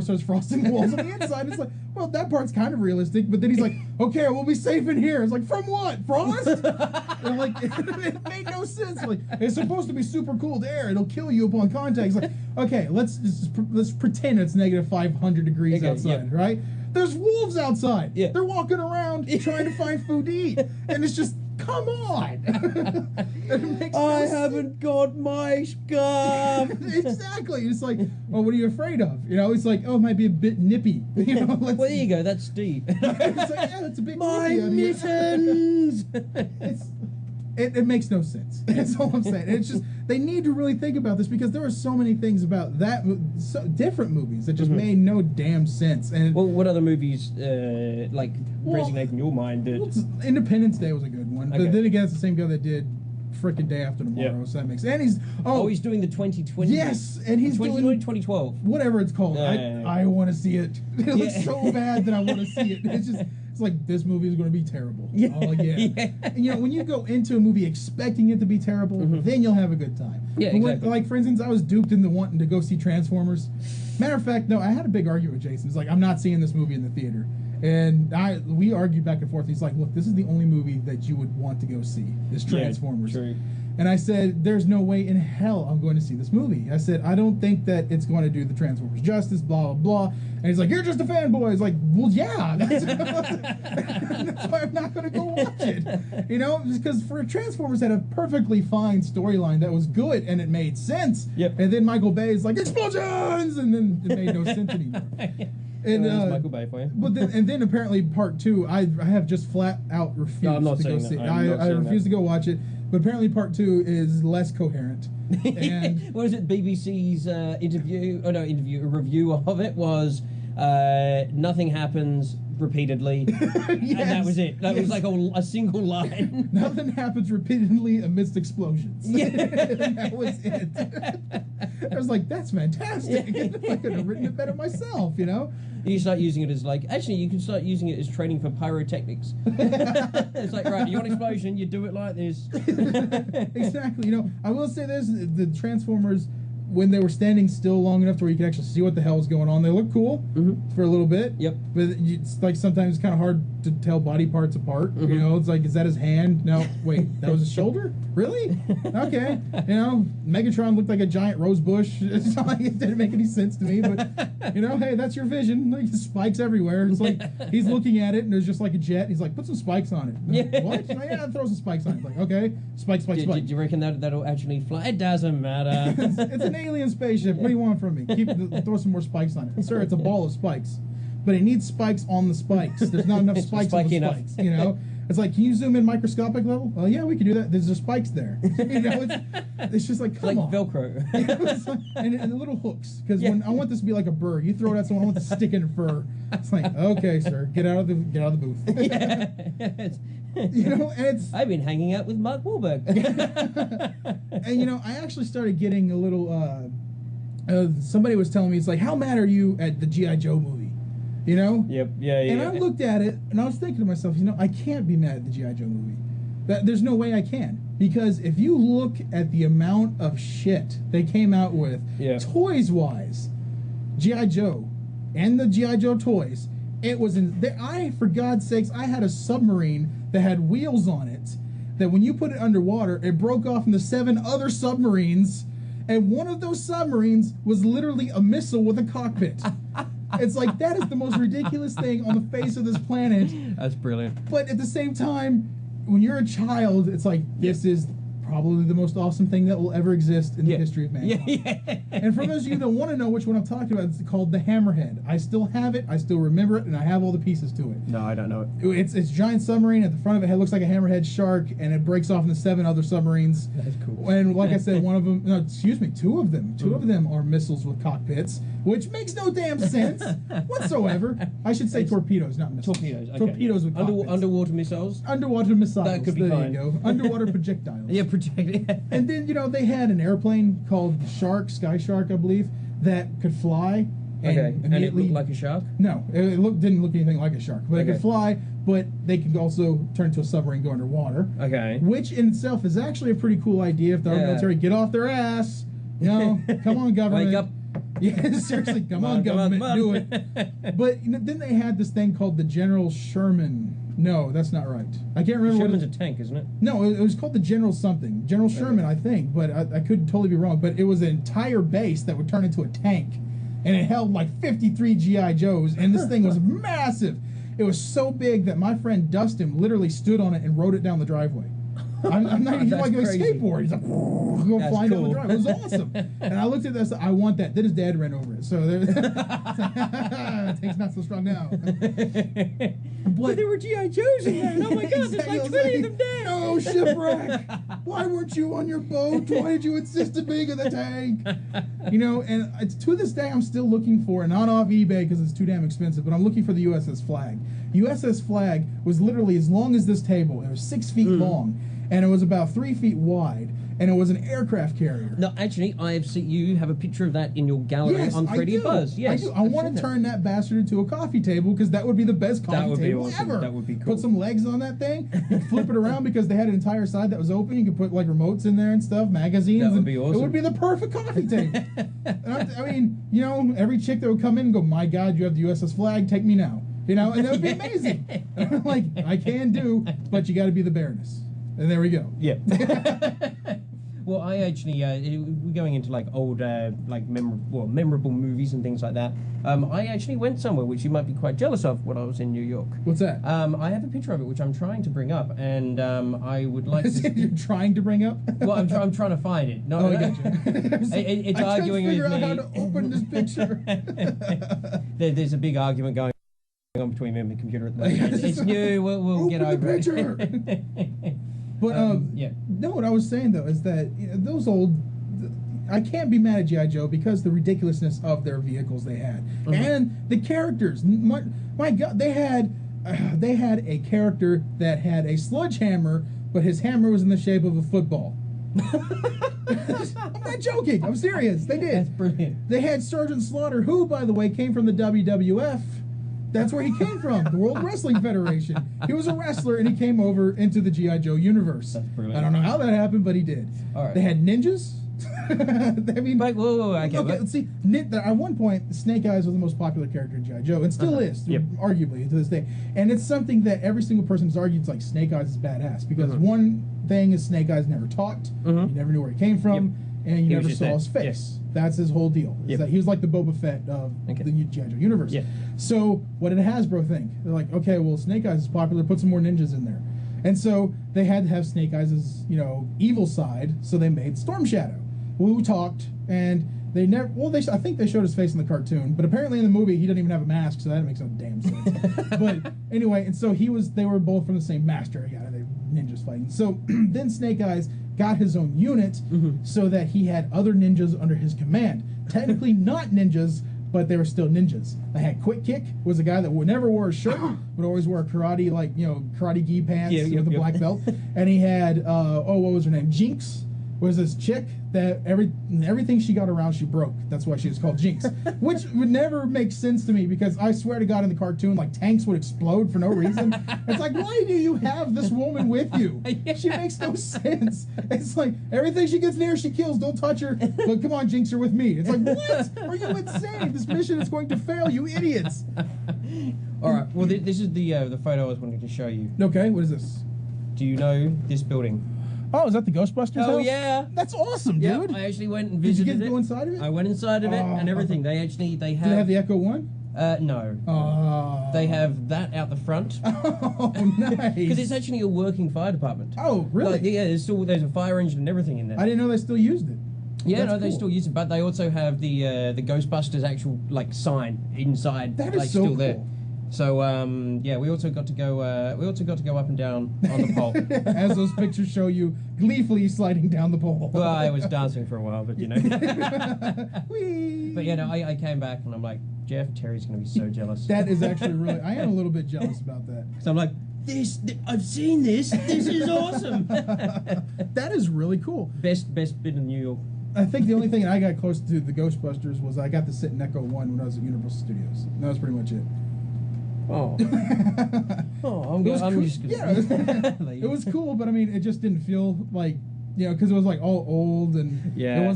starts frosting the walls on the inside. It's like, well, that part's kind of realistic, but then he's like, okay, we'll be safe in here. It's like, from what? Frost? And like, it made no sense. Like, it's supposed to be super cold air. It'll kill you upon contact. It's like, okay, let's pretend it's negative 500 degrees outside, right? There's wolves outside. Yeah. They're walking around trying to find food to eat. And it's just, come on. I haven't got my scarf. Exactly. It's like, well, what are you afraid of? You know, it's like, oh, it might be a bit nippy. You know, well, there you go. That's deep. It's like, yeah, that's a bit my nippy. mittens. It makes no sense. That's all I'm saying. It's just, they need to really think about this, because there are so many things about that, different movies that just made no damn sense. And well, what other movies, resonate in your mind? Independence Day was a good one. Okay. But then again, it's the same guy that did frickin' Day After Tomorrow, so that makes sense. And he's doing the 2020. Yes, and he's doing 2012. Whatever it's called. I want to see it. It looks so bad that I want to see it. It's like, this movie is going to be terrible. Yeah. Oh, yeah. And, you know, when you go into a movie expecting it to be terrible, then you'll have a good time. Yeah, exactly. Like, for instance, I was duped into wanting to go see Transformers. Matter of fact, no, I had a big argument with Jason. It's like, I'm not seeing this movie in the theater. And we argued back and forth. He's like, look, this is the only movie that you would want to go see, is Transformers. Yeah, true. And I said, there's no way in hell I'm going to see this movie. I said, I don't think that it's going to do the Transformers justice, blah, blah, blah. And he's like, you're just a fanboy. It's like, well, yeah. That's why I'm not going to go watch it. You know, because for Transformers had a perfectly fine storyline that was good and it made sense. Yep. And then Michael Bay is like, explosions! And then it made no sense anymore. And Michael Bay for you. But then apparently part 2, I have just flat out refused to go see it. I refuse to go watch it. But apparently part 2 is less coherent. And what is it? BBC's review of it was nothing happens repeatedly. Yes. And that was it. That was like a single line. Nothing happens repeatedly amidst explosions. Yeah. That was it. I was like, that's fantastic. Yeah. I could have written it better myself, you know? You start using it as you can start using it as training for pyrotechnics. It's like, right, you want explosion, you do it like this. Exactly. You know, I will say this, the Transformers, when they were standing still long enough to where you could actually see what the hell was going on, they look cool for a little bit. Yep. But it's like sometimes it's kind of hard to tell body parts apart. You know, it's like, is that his hand? No, wait, that was his shoulder? Really? Okay. You know, Megatron looked like a giant rose bush. It's not like it didn't make any sense to me, but, you know, hey, that's your vision. Like, spikes everywhere. It's like, he's looking at it and there's just like a jet. He's like, put some spikes on it. Yeah. What? Like, yeah, throw some spikes on it. Like, okay, spikes. Do you reckon that'll actually fly? It doesn't matter. It's an alien spaceship. What do you want from me? Throw some more spikes on it. Sir, it's a ball of spikes. But it needs spikes on the spikes. There's not enough spikes on the spikes, you know? It's like, can you zoom in microscopic level? Well, yeah, we can do that. There's just spikes there. You know, it's just like, come on. Velcro. and the little hooks. Because when I want this to be like a bird, you throw it at someone, I want to stick in fur. It's like, okay, sir, get out of the booth. You know, and I've been hanging out with Mark Wahlberg. And you know, I actually started getting a little. Somebody was telling me, it's like, how mad are you at the G.I. Joe movie? You know? Yep. Yeah. And I looked at it, and I was thinking to myself, you know, I can't be mad at the G.I. Joe movie. There's no way I can. Because if you look at the amount of shit they came out with, toys-wise, G.I. Joe and the G.I. Joe toys, it was for God's sakes, I had a submarine that had wheels on it, that when you put it underwater, it broke off into 7 other submarines, and one of those submarines was literally a missile with a cockpit. It's like, that is the most ridiculous thing on the face of this planet. That's brilliant. But at the same time, when you're a child, it's like, this is probably the most awesome thing that will ever exist in the history of mankind. And for those of you that want to know which one I'm talking about, it's called the Hammerhead. I still have it, I still remember it, and I have all the pieces to it. No, I don't know it. It's a giant submarine. At the front of it looks like a hammerhead shark, and it breaks off into 7 other submarines. That's cool. And like I said, 2 of them. 2 of them are missiles with cockpits, which makes no damn sense whatsoever. I should say torpedoes, not missiles. Torpedoes, okay. Torpedoes with cockpits. Underwater missiles? Underwater missiles. That could be fine. There you go. Underwater projectiles. Yeah, projectiles. And then, you know, they had an airplane called the Sky Shark, I believe, that could fly. And it looked like a shark? No, it didn't look anything like a shark. But it could fly, but they could also turn into a submarine and go underwater. Okay. Which in itself is actually a pretty cool idea if the military get off their ass. You know, come on, government. Wake up. Yeah, seriously, come on, government, do it. But then they had this thing called the General Sherman. No, that's not right. I can't remember. Sherman's a tank, isn't it? No, it was called the General something. General Sherman, I think, but I could totally be wrong. But it was an entire base that would turn into a tank, and it held like 53 GI Joes, and this thing was massive. It was so big that my friend Dustin literally stood on it and rode it down the driveway. I'm not even like a skateboard. He's like, go flying down the driveway. It was awesome. And I looked at this, I want that. Then his dad ran over it. So tank's not so strong now. But there were G.I. Joes in there. Oh my God, there's like 20 of them dead. No, shipwreck. Why weren't you on your boat? Why did you insist on being in the tank? You know, and it's, to this day, I'm still looking for, not off eBay because it's too damn expensive, but I'm looking for the USS Flag. USS Flag was literally as long as this table. It was 6 feet long. And it was about 3 feet wide, and it was an aircraft carrier. No, actually, you have a picture of that in your gallery on 3DBuzz. Yes, I do. I want to turn that bastard into a coffee table because that would be the best coffee table ever. That would be cool. Put some legs on that thing, flip it around because they had an entire side that was open. You could put like remotes in there and stuff, magazines. That would be awesome. It would be the perfect coffee table. And I mean, you know, every chick that would come in and go, "My God, you have the USS Flag. Take me now." You know, and that would be amazing. Like, I can do, but you got to be the Baroness. And there we go. Yeah. Well, I actually, we're going into like old, like memorable movies and things like that. I actually went somewhere which you might be quite jealous of when I was in New York. What's that? I have a picture of it which I'm trying to bring up, and I would like to. You're trying to bring up? Well, I'm trying to find it. No, I got you. It's arguing with me. I can't figure out how to open this picture. There's a big argument going on between me and the computer at the moment. It's new. We'll get over it. But yeah. No, what I was saying though is that those old, I can't be mad at G.I. Joe because the ridiculousness of their vehicles they had and the characters. My God, they had a character that had a sledgehammer, but his hammer was in the shape of a football. I'm not joking. I'm serious. They did. That's brilliant. They had Sergeant Slaughter, who, by the way, came from the WWF. That's where he came from, the World Wrestling Federation. He was a wrestler, and he came over into the G.I. Joe universe. That's brilliant. I don't know how that happened, but he did. All right. They had ninjas. I mean, wait, whoa, okay, let's see. At one point, Snake Eyes was the most popular character in G.I. Joe, and still is, arguably, to this day. And it's something that every single person has argued, it's like, Snake Eyes is badass. Because one thing is Snake Eyes never talked. You never knew where he came from. And you never saw his face. Yes. That's his whole deal. That he was like the Boba Fett of the G.I. Joe universe. So what did Hasbro think? They're like, okay, well, Snake Eyes is popular. Put some more ninjas in there. And so they had to have Snake Eyes' evil side. So they made Storm Shadow, who talked, and they never. Well, I think they showed his face in the cartoon, but apparently in the movie he doesn't even have a mask, so that makes no damn sense. But anyway, and so they were both from the same master. Yeah, they ninjas fighting. So then Snake Eyes got his own unit so that he had other ninjas under his command. Technically not ninjas, but they were still ninjas. They had Quick Kick, was a guy that never wore a shirt, would always wear karate, karate gi pants with a black belt. And he had, what was her name? Jinx was this chick that everything she got around, she broke. That's why she was called Jinx. Which would never make sense to me because I swear to God in the cartoon, like tanks would explode for no reason. It's like, why do you have this woman with you? She makes no sense. It's like, everything she gets near, she kills. Don't touch her. But come on, Jinx, you're with me. It's like, what? Are you insane? This mission is going to fail, you idiots. All right. Well, this is the photo I was wanting to show you. Okay, what is this? Do you know this building? Oh, is that the Ghostbusters house? Oh, yeah. That's awesome, dude. I actually went and visited Did you go inside of it? I went inside of it and everything. They have... Do they have the Echo One? No. Oh. They have that out the front. Oh, nice. Because it's actually a working fire department. Oh, really? Like, yeah, there's a fire engine and everything in there. I didn't know they still used it. Yeah, That's no, they cool. still use it, but they also have the Ghostbusters actual sign inside. That is so still cool. there. So yeah, we also got to go up and down on the pole. As those pictures show you gleefully sliding down the pole. Well, I was dancing for a while, but Whee! But yeah, no, I came back and I'm like, Jeff, Terry's gonna be so jealous. That is actually really. I am a little bit jealous about that. So I'm like, I've seen this. This is awesome. That is really cool. Best bit in New York. I think the only thing I got close to the Ghostbusters was I got to sit in Echo One when I was at Universal Studios. That was pretty much it. Oh. I'm just gonna... Yeah, it was cool, but I mean, it just didn't feel like, because it was like all old and it wasn't